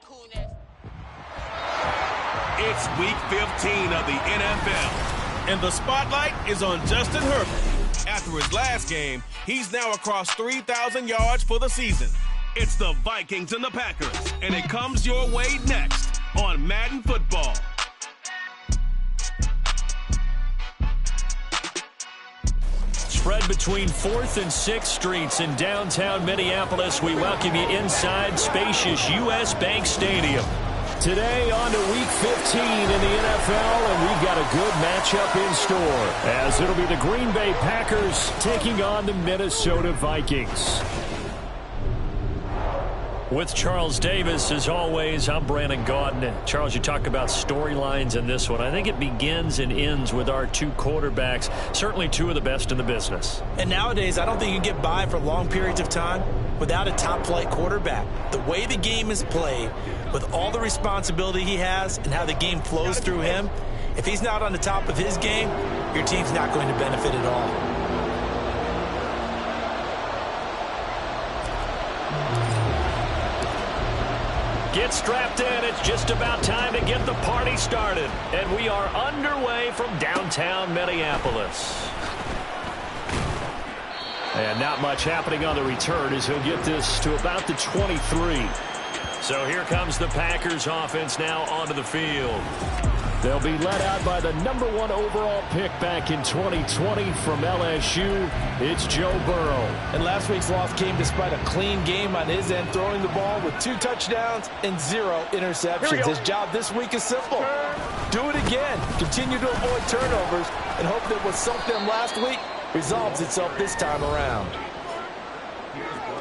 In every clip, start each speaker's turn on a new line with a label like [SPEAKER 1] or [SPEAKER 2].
[SPEAKER 1] It's week 15 of the NFL, and the spotlight is on Justin Herbert. After his last game, he's now across 3,000 yards for the season. It's the Vikings and the Packers, and it comes your way next on Madden Football.
[SPEAKER 2] Spread between 4th and 6th Streets in downtown Minneapolis. We welcome you inside spacious U.S. Bank Stadium. Today on to Week 15 in the NFL, and we've got a good matchup in store, as it'll be the Green Bay Packers taking on the Minnesota Vikings. With Charles Davis, as always, I'm Brandon Gaudin. Charles, you talk about storylines in this one. I think it begins and ends with our two quarterbacks, certainly two of the best in the business.
[SPEAKER 3] And nowadays, I don't think you can get by for long periods of time without a top-flight quarterback. The way the game is played, with all the responsibility he has and how the game flows through him, if he's not on the top of his game, your team's not going to benefit at all.
[SPEAKER 2] Get strapped in. It's just about time to get the party started. And we are underway from downtown Minneapolis. And not much happening on the return as he'll get this to about the 23. So here comes the Packers offense now onto the field. They'll be led out by the #1 overall pick back in 2020 from LSU. It's Joe Burrow.
[SPEAKER 3] And last week's loss came despite a clean game on his end, throwing the ball with 2 touchdowns and 0 interceptions. His job this week is simple. Do it again. Continue to avoid turnovers and hope that what sunk them last week resolves itself this time around.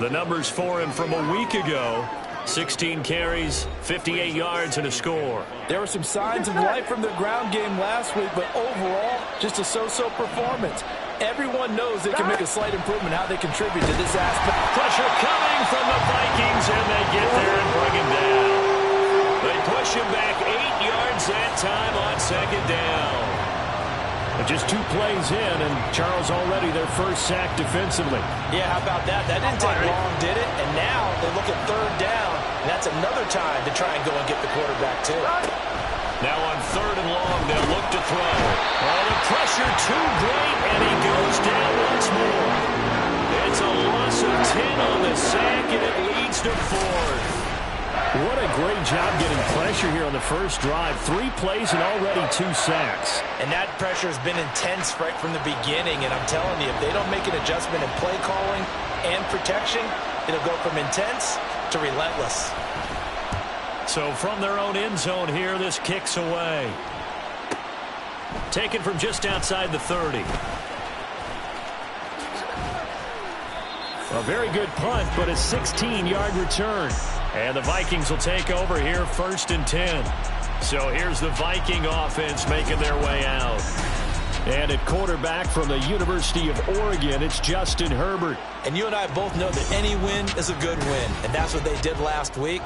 [SPEAKER 2] The numbers for him from a week ago: 16 carries, 58 yards, and a score.
[SPEAKER 3] There were some signs of life from their ground game last week, but overall, just a so-so performance. Everyone knows they can make a slight improvement how they contribute to this aspect.
[SPEAKER 2] Pressure coming from the Vikings, and they get there and bring him down. They push him back 8 yards that time on 2nd down. But just 2 plays in, and Charles already their first sack defensively.
[SPEAKER 3] Yeah, how about that? That didn't take long, did it? And now they look at 3rd down, and that's another time to try and go and get the quarterback too.
[SPEAKER 2] Now on 3rd and long, they'll look to throw. Oh, the pressure too great, and he goes down once more. It's a loss of 10 on the sack, and it leads to 4th. What a great job getting pressure here on the first drive. 3 plays and already 2 sacks.
[SPEAKER 3] And that pressure has been intense right from the beginning. And I'm telling you, if they don't make an adjustment in play calling and protection, it'll go from intense to relentless.
[SPEAKER 2] So from their own end zone here, this kicks away. Taken from just outside the 30. A very good punt, but a 16-yard return. And the Vikings will take over here 1st and 10. So here's the Viking offense making their way out. And at quarterback from the University of Oregon, it's Justin Herbert.
[SPEAKER 3] And you and I both know that any win is a good win. And that's what they did last week.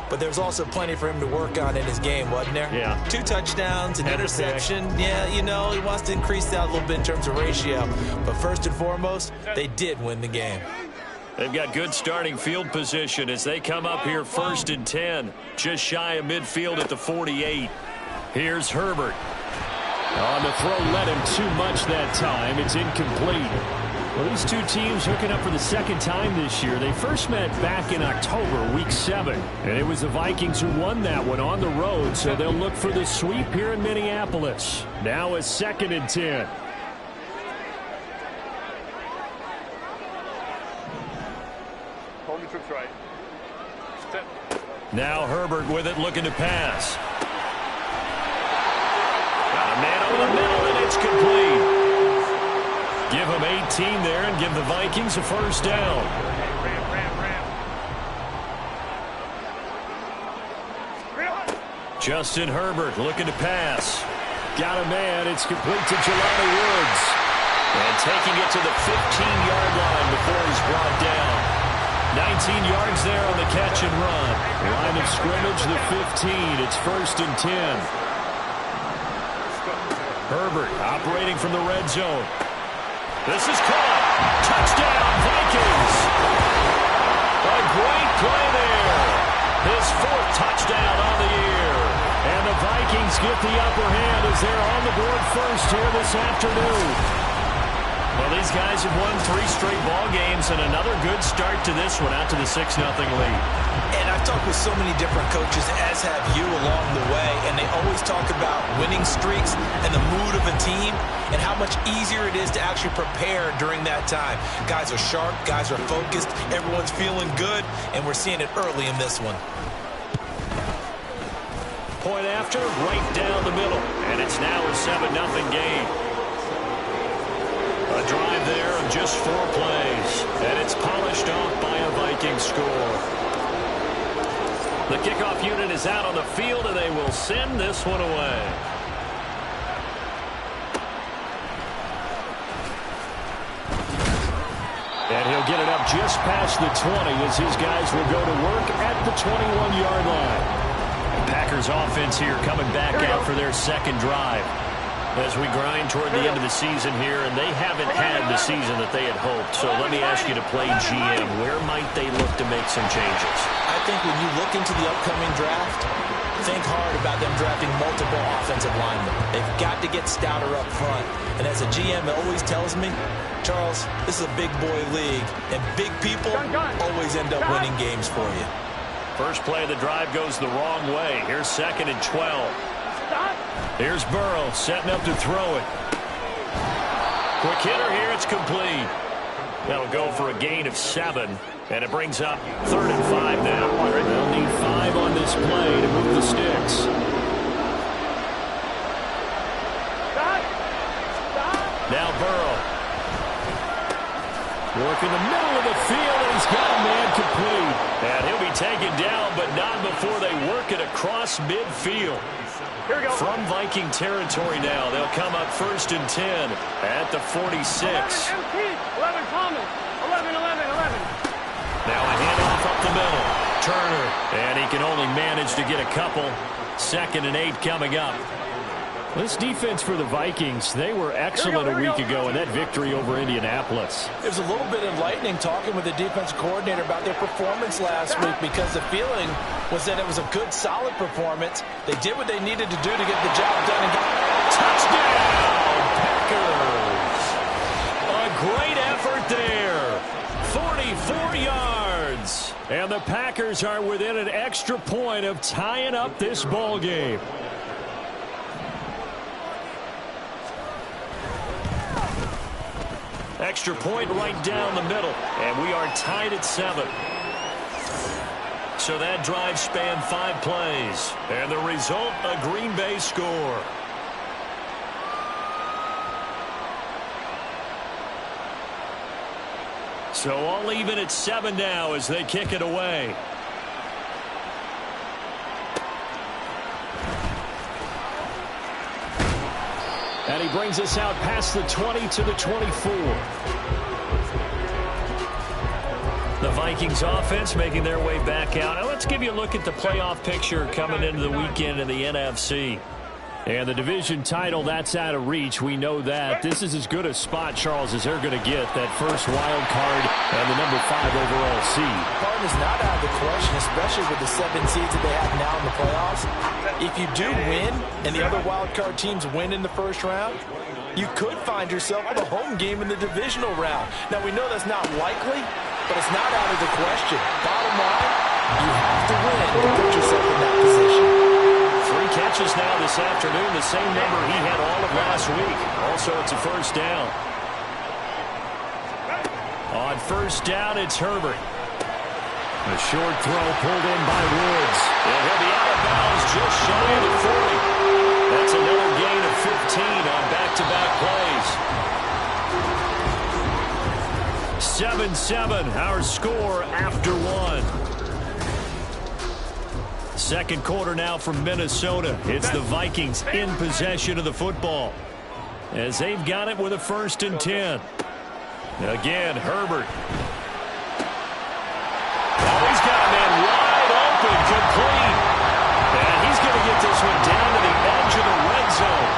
[SPEAKER 3] But there's also plenty for him to work on in his game, wasn't there?
[SPEAKER 2] Yeah.
[SPEAKER 3] 2 touchdowns, an interception. Yeah, you know, he wants to increase that a little bit in terms of ratio. But first and foremost, they did win the game.
[SPEAKER 2] They've got good starting field position as they come up here 1st and 10. Just shy of midfield at the 48. Here's Herbert. On the throw, led him too much that time. It's incomplete. Well, these two teams hooking up for the 2nd time this year. They first met back in October, week 7. And it was the Vikings who won that one on the road, so they'll look for the sweep here in Minneapolis. Now a 2nd and 10. Now Herbert with it, looking to pass. Got a man over the middle, and it's complete. Give him 18 there and give the Vikings a 1st down. Justin Herbert looking to pass. Got a man. It's complete to Jelani Woods. And taking it to the 15-yard line before he's brought down. 19 yards there on the catch and run. Line of scrimmage, the 15. It's 1st and 10. Herbert operating from the red zone. This is caught. Touchdown, Vikings. A great play there. His 4th Touchdown on the year. And the Vikings get the upper hand as they're on the board first here this afternoon. Well, these guys have won 3 straight ball games and another good start to this one out to the 6-0 lead.
[SPEAKER 3] And I've talked with so many different coaches, as have you along the way, and they always talk about winning streaks and the mood of a team and how much easier it is to actually prepare during that time. Guys are sharp, guys are focused, everyone's feeling good, and we're seeing it early in this one.
[SPEAKER 2] Point after, right down the middle, and it's now a 7-0 game. A drive there of just 4 plays, and it's polished off by a Viking score. The kickoff unit is out on the field, and they will send this one away. And he'll get it up just past the 20 as his guys will go to work at the 21-yard line. The Packers offense here coming back out for their second drive as we grind toward the end of the season here, and they haven't had the season that they had hoped. So let me ask you to play GM. Where might they look to make some changes?
[SPEAKER 3] I think when you look into the upcoming draft, think hard about them drafting multiple offensive linemen. They've got to get stouter up front. And as a GM, it always tells me, Charles, this is a big boy league, and big people always end up winning games for you.
[SPEAKER 2] First play of the drive goes the wrong way. Here's 2nd and 12. Here's Burrow setting up to throw it. Quick hitter here. It's complete. That'll go for a gain of 7. And it brings up 3rd and 5 now. They'll need 5 on this play to move the sticks. Now Burrow. Working the middle of the field, and he's got a man complete. And he'll be taken down, but not before they work it across midfield. Here we go. From Viking territory now, they'll come up 1st and 10 at the 46.
[SPEAKER 4] 11 Thomas. 11.
[SPEAKER 2] Now a handoff up the middle. Turner, and he can only manage to get a couple. 2nd and 8 coming up. This defense for the Vikings, they were excellent a week ago in that victory over Indianapolis.
[SPEAKER 3] There's a little bit enlightening talking with the defensive coordinator about their performance last week, because the feeling was that it was a good, solid performance. They did what they needed to do to get the job done. And
[SPEAKER 2] touchdown, Packers! A great effort there. 44 yards. And the Packers are within an extra point of tying up this ball game. Extra point right down the middle, and we are tied at 7. So that drive spanned 5 plays, and the result, a Green Bay score. So all even at 7 now as they kick it away. And he brings us out past the 20 to the 24. The Vikings offense making their way back out. Now let's give you a look at the playoff picture coming into the weekend in the NFC. And the division title, that's out of reach. We know that. This is as good a spot, Charles, as they're going to get. That first wild card and the number 5 overall seed.
[SPEAKER 3] Pardon is not out of the question, especially with the 7 seeds that they have now in the playoffs. If you do win and the other wild card teams win in the first round, you could find yourself with a home game in the divisional round. Now, we know that's not likely, but it's not out of the question. Bottom line, you have to win to put yourself in that position.
[SPEAKER 2] 3 catches now this afternoon, the same number he had all of last week. Also, it's a first down. On first down, it's Herbert. A short throw pulled in by Woods. And he'll be out of bounds just shy of the 40. That's another gain of 15 on back-to-back plays. 7-7, our score after 1. Second quarter now from Minnesota. It's the Vikings in possession of the football as they've got it with a 1st and 10. Again, Herbert. Oh, he's got a man wide open, complete. And he's going to get this one down to the edge of the red zone.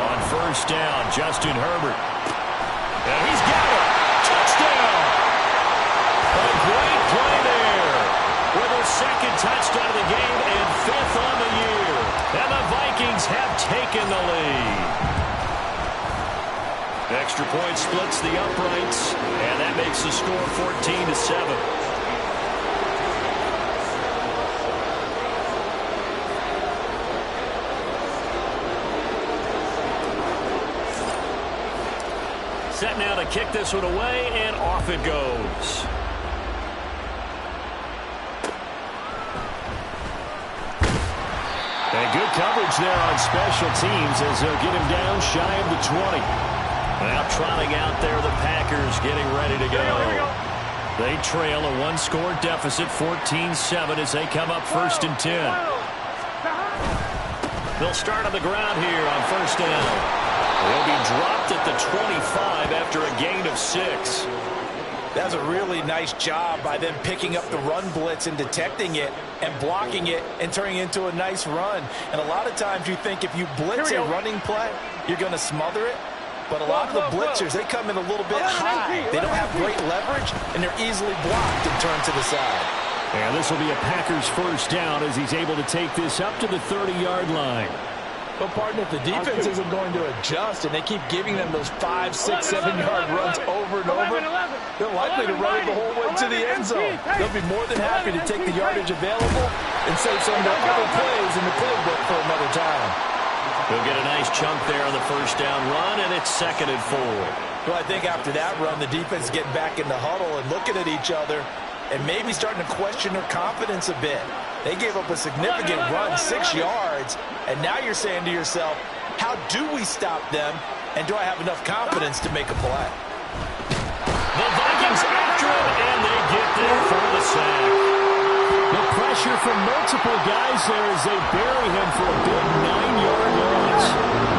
[SPEAKER 2] On first down, Justin Herbert. And he's got it. Touchdown! second touchdown of the game and 5th on the year. And the Vikings have taken the lead. Extra point splits the uprights, and that makes the score 14-7. Set now to kick this one away, and off it goes. And good coverage there on special teams as they'll get him down shy of the 20. Now trotting out there, the Packers getting ready to go. They trail a one-score deficit, 14-7, as they come up 1st and 10. They'll start on the ground here on 1st down. They'll be dropped at the 25 after a gain of 6.
[SPEAKER 3] That's a really nice job by them picking up the run blitz and detecting it and blocking it and turning it into a nice run. And a lot of times you think if you blitz a running play, you're going to smother it. But a lot of the blitzers, they come in a little bit high. They don't have great leverage, and they're easily blocked and turned to the side.
[SPEAKER 2] And this will be a Packers 1st down as he's able to take this up to the 30-yard line.
[SPEAKER 3] Well, partner, if the defense isn't going to adjust and they keep giving them those 5, 6, 7-yard runs over and over, they're likely to run it the whole way to the end zone. They'll be more than happy to take the yardage available and save some of their other plays in the playbook for another time.
[SPEAKER 2] They'll get a nice chunk there on the 1st down run, and it's 2nd and 4.
[SPEAKER 3] Well, I think after that run, the defense is getting back in the huddle and looking at each other and maybe starting to question their confidence a bit. They gave up a significant run, 6 yards, and now you're saying to yourself, how do we stop them, and do I have enough confidence to make a play?
[SPEAKER 2] The Vikings after him, and they get there for the sack. The pressure from multiple guys there as they bury him for a big 9-yard loss.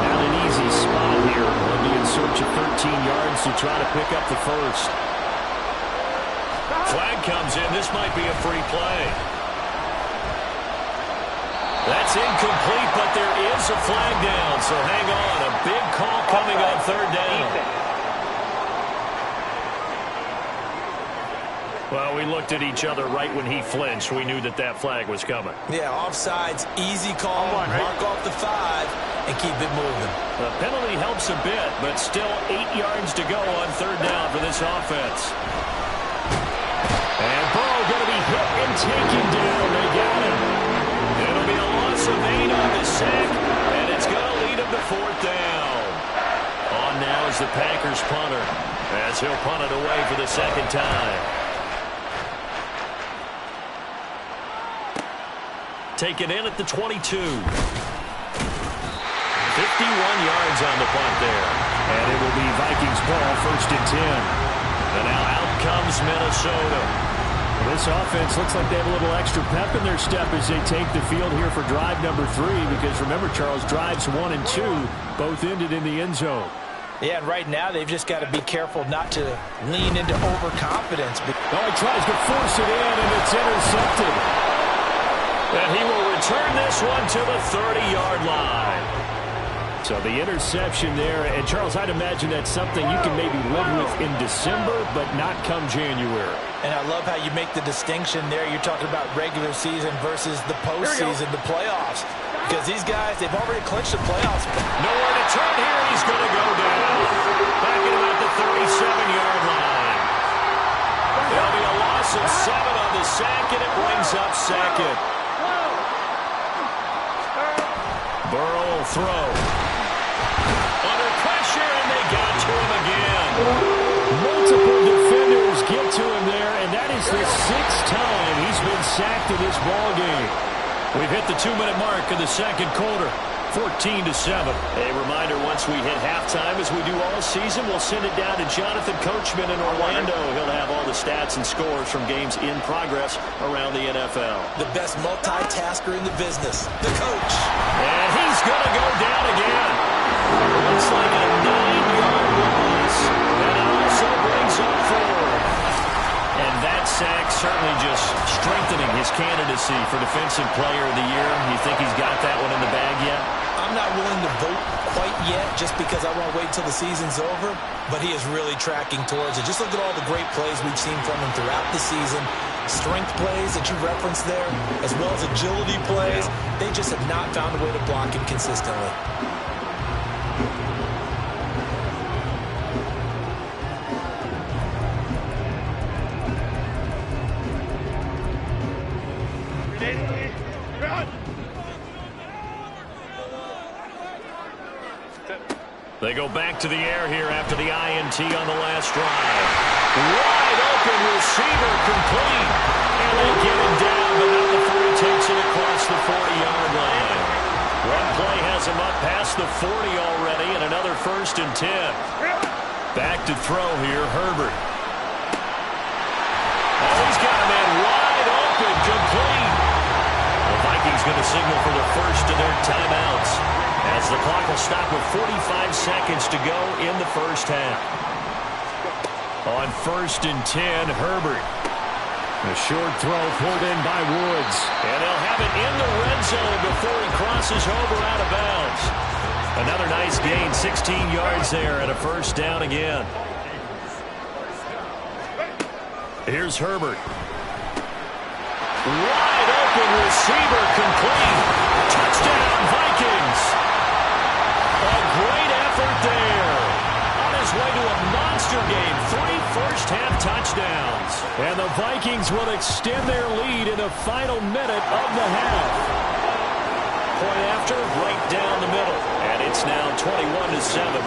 [SPEAKER 2] Not an easy spot here. They'll be in search of 13 yards to try to pick up the 1st. Flag comes in. This might be a free play. That's incomplete, but there is a flag down, so hang on. A big call coming on 3rd down. Well, we looked at each other right when he flinched. We knew that that flag was coming.
[SPEAKER 3] Yeah, offsides, easy call. Mark off the 5 and keep it moving.
[SPEAKER 2] The penalty helps a bit, but still 8 yards to go on 3rd down for this offense. And Burrow going to be hit and taken down. They got him. It'll be a loss of 8 on the sack, and it's going to lead him to 4th down. On now is the Packers punter, as he'll punt it away for the 2nd time. Taken in at the 22. 51 yards on the punt there. And it will be Vikings ball, 1st and 10. And now out comes Minnesota. This offense looks like they have a little extra pep in their step as they take the field here for drive number 3. Because remember, Charles, drives 1 and 2 both ended in the end zone.
[SPEAKER 3] Yeah, and right now they've just got to be careful not to lean into overconfidence.
[SPEAKER 2] Oh, he tries to force it in, and it's intercepted. And he will return this one to the 30-yard line. So the interception there, and Charles, I'd imagine that's something you can maybe live with in December, but not come January.
[SPEAKER 3] And I love how you make the distinction there. You're talking about regular season versus the postseason, the playoffs. Because these guys, they've already clinched the playoffs.
[SPEAKER 2] Nowhere to turn here. He's going to go down. Back at about the 37-yard line. There'll be a loss of 7 on the sack, and it brings up 2nd. Burrow will throw. Under pressure, and they got to him again. Multiple defenders get to him there, and that is the 6th time he's been sacked in this ball game. We've hit the 2-minute mark in the 2nd quarter, 14-7. A reminder, once we hit halftime, as we do all season, we'll send it down to Jonathan Coachman in Orlando. He'll have all the stats and scores from games in progress around the NFL.
[SPEAKER 3] The best multitasker in the business, the coach.
[SPEAKER 2] And he's going to go down again. Looks like a 9-yard loss. And it also brings up 4. And that sack certainly just strengthening his candidacy for Defensive Player of the Year. You think he's got that one in the bag yet?
[SPEAKER 3] I'm not willing to vote quite yet just because I want to wait till the season's over, but he is really tracking towards it. Just look at all the great plays we've seen from him throughout the season. strength plays that you referenced there, as well as agility plays, they just have not found a way to block him consistently.
[SPEAKER 2] They go back to the air here after the INT on the last drive. Wide open receiver complete. And they get it down, but not before he takes it across the 40-yard line. One play has him up past the 40 already, and another 1st and 10. Back to throw here, Herbert. Oh, he's got a man wide open, complete. The Vikings going to signal for the first of their timeouts, as the clock will stop with 45 seconds to go in the first half. On 1st and 10, Herbert. A short throw pulled in by Woods. And they'll have it in the red zone before he crosses over out of bounds. Another nice gain, 16 yards there, and a 1st down again. Here's Herbert. Wide open receiver complete. Touchdown, Vikings. A great effort there. On his way to a monster game. 3 first-half touchdowns. And the Vikings will extend their lead in the final minute of the half. Point after, right down the middle. And it's now 21-7.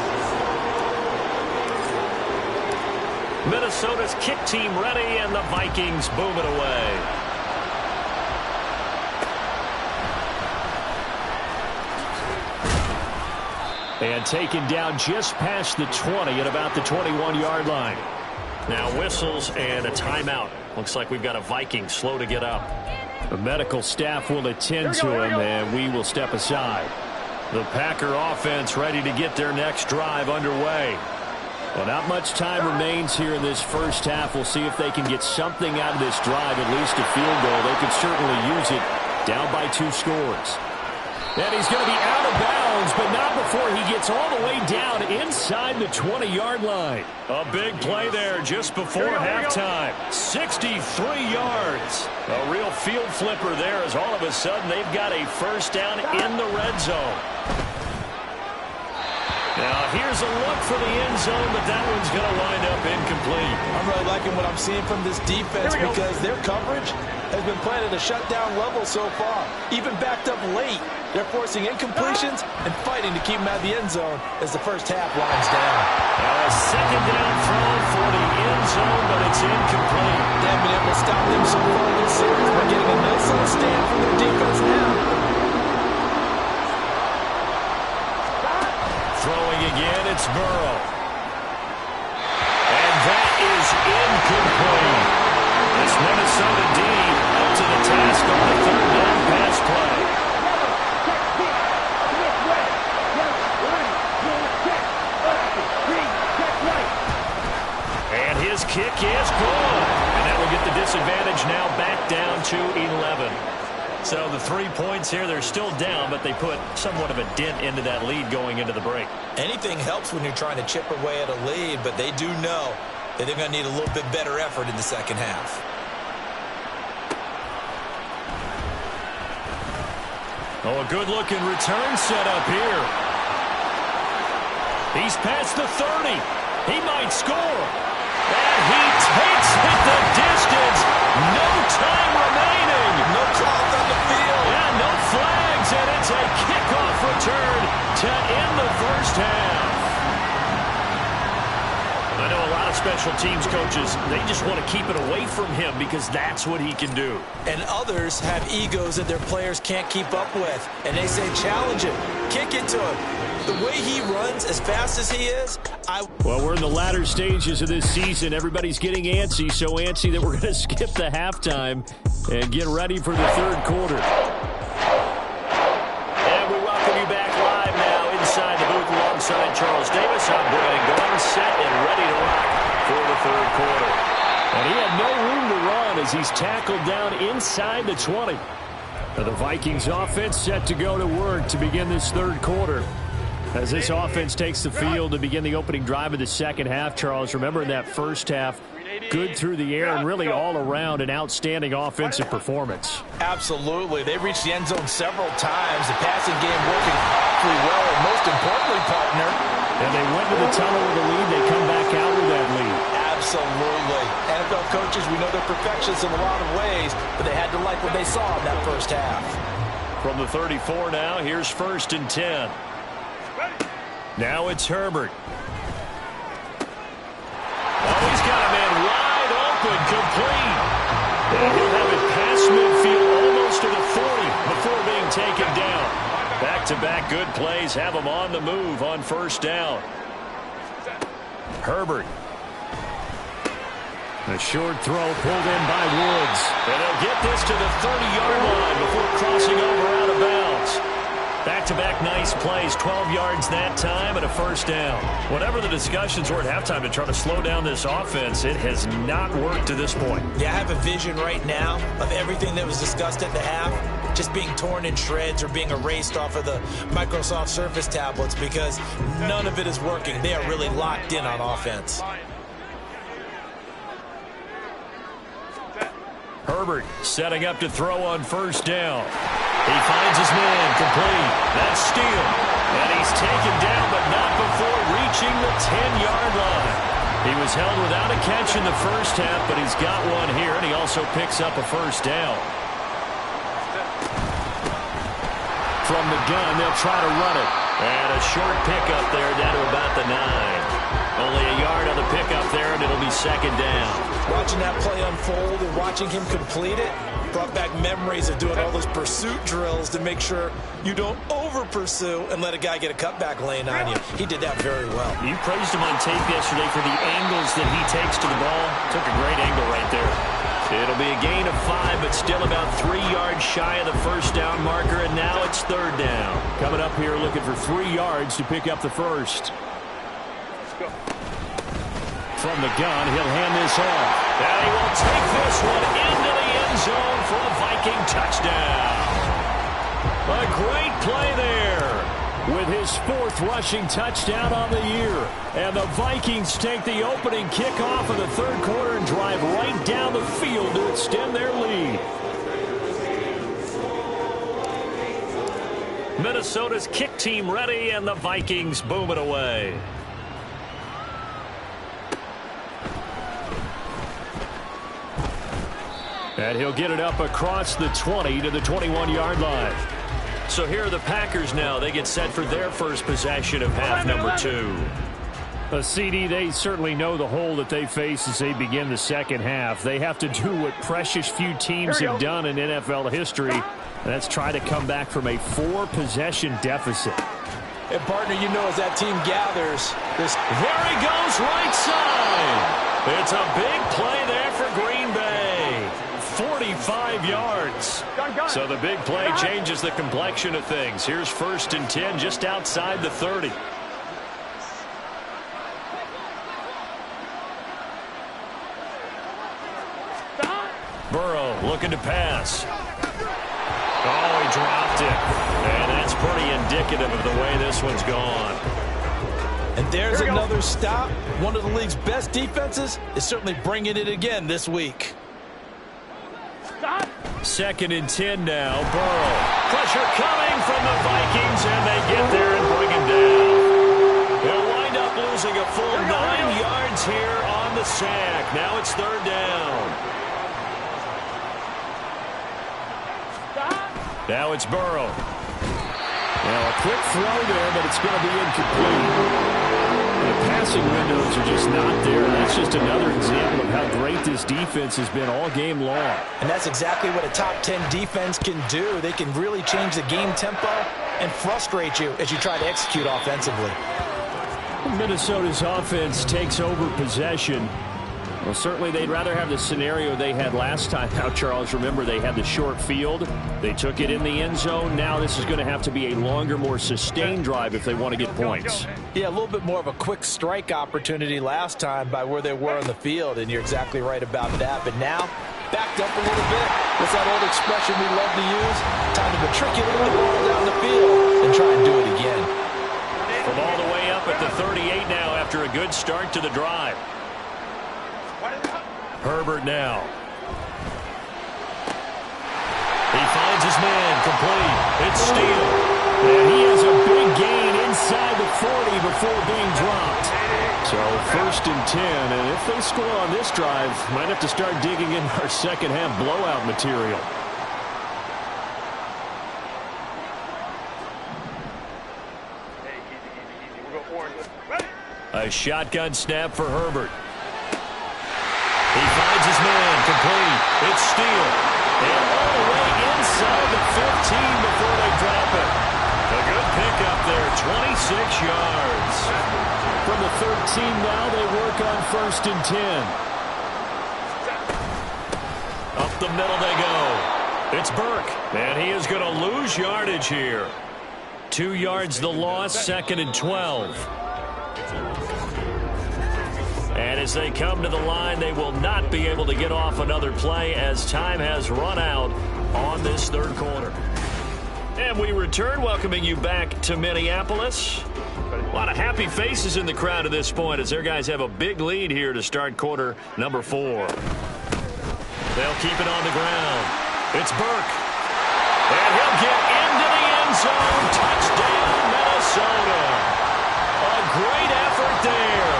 [SPEAKER 2] Minnesota's kick team ready, and the Vikings boom it away. And taken down just past the 20 at about the 21-yard line. Now whistles and a timeout. Looks like we've got a Viking slow to get up. The medical staff will attend to him, and we will step aside. The Packer offense ready to get their next drive underway. Well, not much time remains here in this first half. We'll see if they can get something out of this drive, at least a field goal. They could certainly use it, down by 2 scores. And he's going to be out of bounds, but not before he gets all the way down inside the 20-yard line. A big play there just before halftime. 63 yards. A real field flipper there, as all of a sudden they've got a 1st down in the red zone. Now, here's a look for the end zone, but that one's going to wind up incomplete.
[SPEAKER 3] I'm really liking what I'm seeing from this defense because their coverage has been playing at a shutdown level so far. Even backed up late, they're forcing incompletions and fighting to keep them out of the end zone as the first half winds down.
[SPEAKER 2] Now a 2nd down throw for the end zone, but it's incomplete.
[SPEAKER 3] They haven't been able to stop them so far this series by getting a nice little stand from their defense now.
[SPEAKER 2] Throwing again, it's Burrow. And that is incomplete. This Minnesota D up to the task on the 3rd down pass play. And his kick is good. And that will get the disadvantage now back down to 11. So the 3 points here, they're still down, but they put somewhat of a dent into that lead going into the break.
[SPEAKER 3] Anything helps when you're trying to chip away at a lead, but they do know that they're going to need a little bit better effort in the second half.
[SPEAKER 2] Oh, a good-looking return set up here. He's past the 30. He might score. And he takes it the distance. No time remaining.
[SPEAKER 3] No clock on the field.
[SPEAKER 2] Yeah, no flags, and it's a kickoff return to end the first half. I know a lot of special teams coaches, they just want to keep it away from him because that's what he can do.
[SPEAKER 3] And others have egos that their players can't keep up with. And they say, challenge him, kick it to him. The way he runs as fast as he is,
[SPEAKER 2] Well, we're in the latter stages of this season. Everybody's getting antsy, so antsy that we're going to skip the halftime and get ready for the 3rd quarter. And we welcome you back live now inside the booth alongside Charles Davis. I'm Brandon Gordon, set and ready to rock for the 3rd quarter. And he had no room to run as he's tackled down inside the 20. The Vikings offense set to go to work to begin this 3rd quarter. As this offense takes the field to begin the opening drive of the second half, Charles, remember in that first half, Good through the air and really all around an outstanding offensive performance.
[SPEAKER 3] Absolutely. They reached the end zone several times. The passing game working awfully well, and most importantly, partner.
[SPEAKER 2] And they went to the tunnel with a lead. They come back out with that lead.
[SPEAKER 3] Absolutely. NFL coaches, we know they're perfectionists in a lot of ways, but they had to like what they saw in that first half.
[SPEAKER 2] From the 34 now, here's 1st and 10. Now it's Herbert. Oh, he's got a man wide open, complete. And he'll have it past midfield almost to the 40 before being taken down. Back-to-back good plays have him on the move on 1st down. Herbert. A short throw pulled in by Woods. And he'll get this to the 30-yard line before crossing over out of bounds. Back-to-back nice plays, 12 yards that time and a 1st down. Whatever the discussions were at halftime to try to slow down this offense, it has not worked to this point.
[SPEAKER 3] Yeah, I have a vision right now of everything that was discussed at the half just being torn in shreds or being erased off of the Microsoft Surface tablets because none of it is working. They are really locked in on offense.
[SPEAKER 2] Herbert setting up to throw on 1st down. He finds his man complete. That's Steele. And he's taken down, but not before reaching the 10-yard line. He was held without a catch in the first half, but he's got one here, and he also picks up a 1st down. From the gun, they'll try to run it. And a short pickup there down to about the 9. Only a yard on the pickup there, and it'll be 2nd down.
[SPEAKER 3] Watching that play unfold and watching him complete it brought back memories of doing all those pursuit drills to make sure you don't over-pursue and let a guy get a cutback lane on you. He did that very well.
[SPEAKER 2] You praised him on tape yesterday for the angles that he takes to the ball. Took a great angle right there. It'll be a gain of 5, but still about 3 yards shy of the 1st down marker, and now it's 3rd down. Coming up here looking for 3 yards to pick up the 1st. From the gun, he'll hand this off. And he will take this one into the end zone for a Viking touchdown. A great play there with his 4th rushing touchdown on the year. And the Vikings take the opening kickoff of the 3rd quarter and drive right down the field to extend their lead. Minnesota's kick team ready, and the Vikings boom it away. And he'll get it up across the 20 to the 21-yard line. So here are the Packers now. They get set for their first possession of half number 2. A CD, they certainly know the hole that they face as they begin the second half. They have to do what precious few teams have done in NFL history, and that's try to come back from a 4-possession deficit.
[SPEAKER 3] And, partner, you know as that team gathers, this...
[SPEAKER 2] There he goes, right side. It's a big play there for Green Bay. 45 yards. So the big play changes the complexion of things. Here's 1st and 10 just outside the 30. Burrow looking to pass. Oh, he dropped it. And that's pretty indicative of the way this one's gone.
[SPEAKER 3] And there's another stop. One of the league's best defenses is certainly bringing it again this week.
[SPEAKER 2] 2nd and 10 now. Burrow. Pressure coming from the Vikings, and they get there and bring him down. They'll wind up losing a full 9 yards here on the sack. Now it's 3rd down. Now it's Burrow. Now a quick throw there, but it's going to be incomplete. The passing windows are just not there. That's just another example of how great this defense has been all game long.
[SPEAKER 3] And that's exactly what a top 10 defense can do. They can really change the game tempo and frustrate you as you try to execute offensively.
[SPEAKER 2] Minnesota's offense takes over possession. Well, certainly they'd rather have the scenario they had last time out, Charles. Remember, they had the short field. They took it in the end zone. Now this is going to have to be a longer, more sustained drive if they want to get points.
[SPEAKER 3] Yeah, a little bit more of a quick strike opportunity last time by where they were on the field, and you're exactly right about that. But now, backed up a little bit. What's that old expression we love to use? Time to matriculate the ball down the field and try and do it again.
[SPEAKER 2] From all the way up at the 38 now after a good start to the drive. Herbert now. He finds his man, complete. It's Steele. And he has a big gain inside the 40 before being dropped. So 1st and 10, and if they score on this drive, might have to start digging in our second half blowout material. A shotgun snap for Herbert. He finds his man, complete. It's Steele. And all the way inside the 15 before they drop it. A good pickup there, 26 yards. From the 13 now, they work on 1st and 10. Up the middle they go. It's Burke, and he is going to lose yardage here. 2 yards the loss, 2nd and 12. And as they come to the line, they will not be able to get off another play as time has run out on this 3rd quarter. And we return, welcoming you back to Minneapolis. A lot of happy faces in the crowd at this point as their guys have a big lead here to start quarter number 4. They'll keep it on the ground. It's Burke. And he'll get into the end zone. Touchdown, Minnesota. A great effort there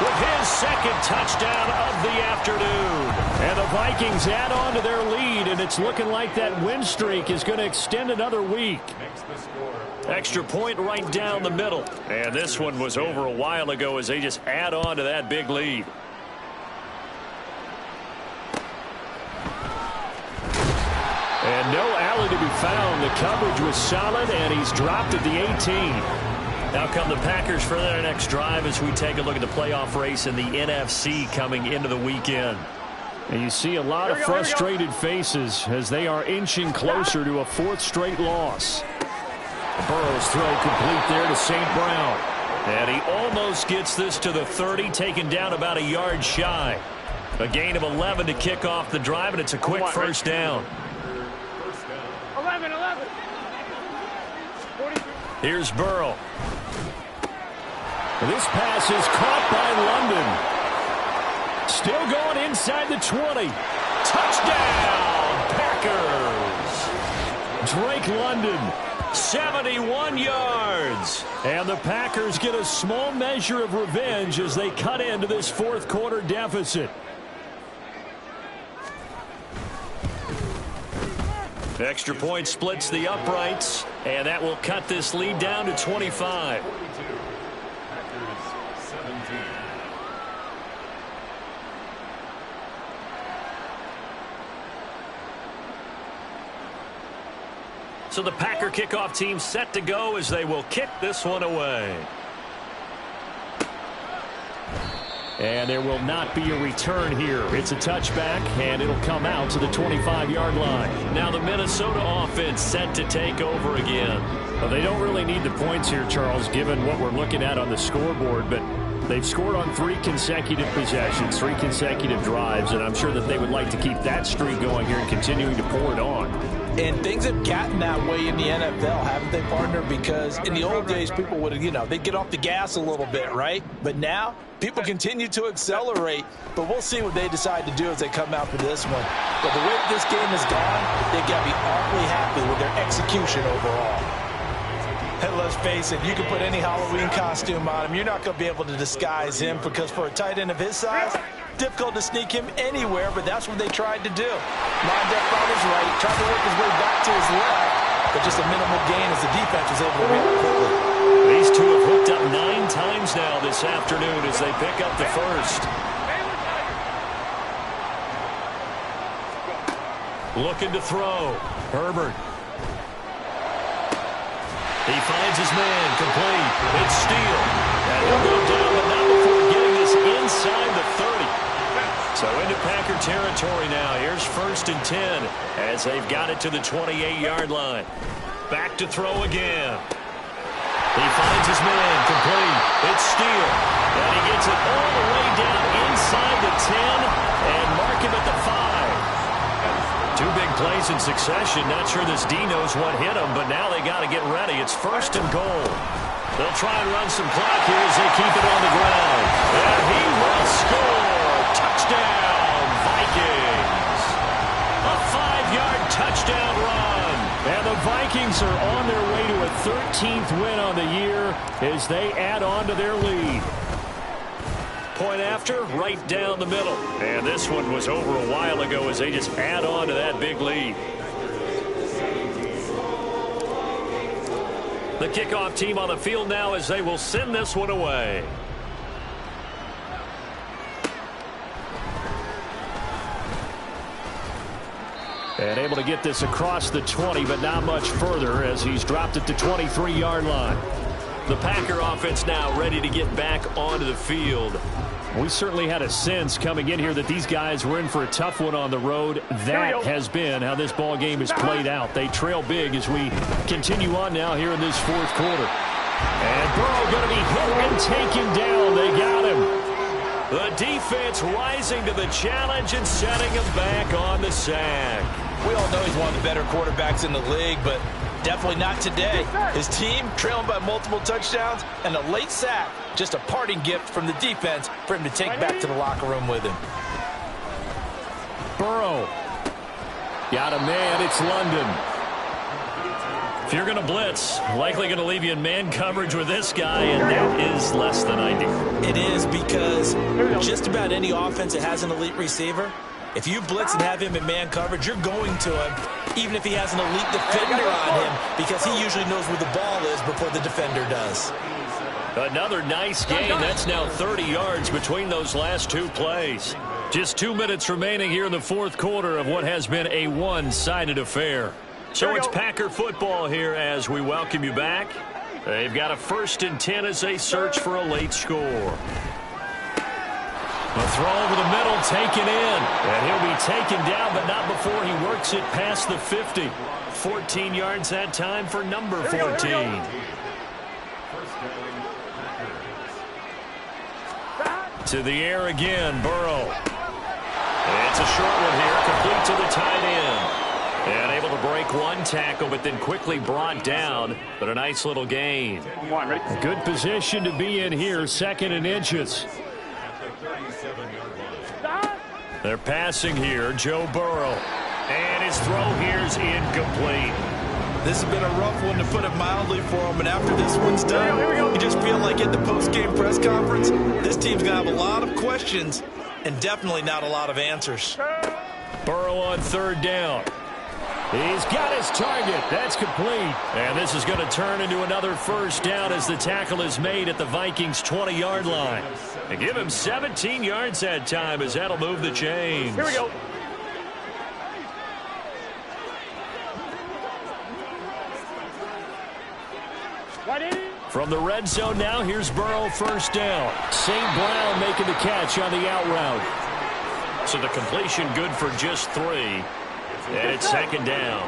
[SPEAKER 2] with his 2nd touchdown of the afternoon. And the Vikings add on to their lead, and it's looking like that win streak is going to extend another week. Extra point right down the middle. And this one was over a while ago as they just add on to that big lead. And no alley to be found. The coverage was solid, and he's dropped at the 18. Now come the Packers for their next drive as we take a look at the playoff race in the NFC coming into the weekend. And you see a lot of frustrated faces as they are inching closer to a 4th straight loss. Burrow's throw complete there to St. Brown. And he almost gets this to the 30, taken down about a yard shy. A gain of 11 to kick off the drive, and it's a quick 1st down.
[SPEAKER 4] 11.
[SPEAKER 2] Here's Burrow. This pass is caught by London. Still going inside the 20. Touchdown, Packers. Drake London, 71 yards. And the Packers get a small measure of revenge as they cut into this 4th quarter deficit. Extra point splits the uprights, and that will cut this lead down to 25. So the Packer kickoff team set to go as they will kick this one away. And there will not be a return here. It's a touchback, and it'll come out to the 25-yard line. Now the Minnesota offense set to take over again. Well, they don't really need the points here, Charles, given what we're looking at on the scoreboard, but they've scored on 3 consecutive possessions, 3 consecutive drives, and I'm sure that they would like to keep that streak going here and continuing to pour it on.
[SPEAKER 3] And things have gotten that way in the NFL, haven't they, partner? Because in the old days, people would, they'd get off the gas a little bit, right? But now, people continue to accelerate. But we'll see what they decide to do as they come out for this one. But the way this game has gone, they've got to be awfully happy with their execution overall. And let's face it, you can put any Halloween costume on him. You're not going to be able to disguise him because for a tight end of his size, difficult to sneak him anywhere, but that's what they tried to do. Lined up on his right, tried to work his way back to his left, but just a minimal gain as the defense was able to react quickly.
[SPEAKER 2] These two have hooked up 9 times now this afternoon as they pick up the 1st. Looking to throw. Herbert. He finds his man, complete. It's Steele. And he'll go down, but not before getting this inside the 30. So into Packer territory now. Here's 1st and 10 as they've got it to the 28-yard line. Back to throw again. He finds his man, complete. It's Steele. And he gets it all the way down inside the 10 and mark him at the 5. 2 big plays in succession. Not sure this D knows what hit him, but now they got to get ready. It's 1st and goal. They'll try and run some clock here as they keep it on the ground. And he will score. Touchdown, as they add on to their lead. Point after, right down the middle. And this one was over a while ago as they just add on to that big lead. The kickoff team on the field now as they will send this one away. And able to get this across the 20, but not much further as he's dropped it to 23-yard line. The Packer offense now ready to get back onto the field. We certainly had a sense coming in here that these guys were in for a tough one on the road. That has been how this ball game has played out. They trail big as we continue on now here in this fourth quarter. And Burrow going to be hit and taken down. They got him. The defense rising to the challenge and setting him back on the sack.
[SPEAKER 3] We all know he's one of the better quarterbacks in the league, but definitely not today. His team trailing by multiple touchdowns and a late sack. Just a parting gift from the defense for him to take back to the locker room with him.
[SPEAKER 2] Burrow. Got a man. It's London. If you're going to blitz, likely going to leave you in man coverage with this guy, and that is less than ideal.
[SPEAKER 3] It is because just about any offense that has an elite receiver, if you blitz and have him in man coverage, you're going to him, even if he has an elite defender on him, because he usually knows where the ball is before the defender does.
[SPEAKER 2] Another nice game. That's now 30 yards between those last two plays. Just 2 minutes remaining here in the fourth quarter of what has been a one-sided affair. So it's Packer football here as we welcome you back. They've got a 1st and 10 as they search for a late score. A throw over the middle, taken in. And he'll be taken down, but not before he works it past the 50. 14 yards that time for number 14. To the air again, Burrow. It's a short one here, complete to the tight end. And able to break one tackle, but then quickly brought down. But a nice little gain. A good position to be in here, 2nd and inches. They're passing here, Joe Burrow. And his throw here is incomplete.
[SPEAKER 3] This has been a rough one, to put it mildly, for him. And after this one's done, you just feel like at the post-game press conference, this team's going to have a lot of questions and definitely not a lot of answers.
[SPEAKER 2] Burrow on 3rd down. He's got his target. That's complete. And this is going to turn into another 1st down as the tackle is made at the Vikings' 20-yard line. And give him 17 yards that time as that'll move the chains.
[SPEAKER 4] Here we go.
[SPEAKER 2] From the red zone now, here's Burrow, 1st down. St. Brown making the catch on the out route. So the completion good for just 3. And it's 2nd down.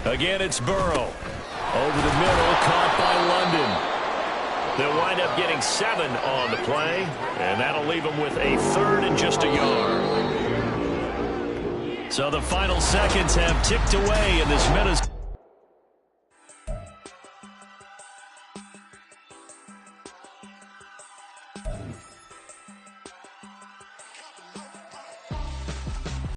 [SPEAKER 2] Again, it's Burrow. Over the middle, caught by London. They'll wind up getting 7 on the play, and that'll leave them with a 3rd and just a yard. So the final seconds have ticked away in this Minnesota.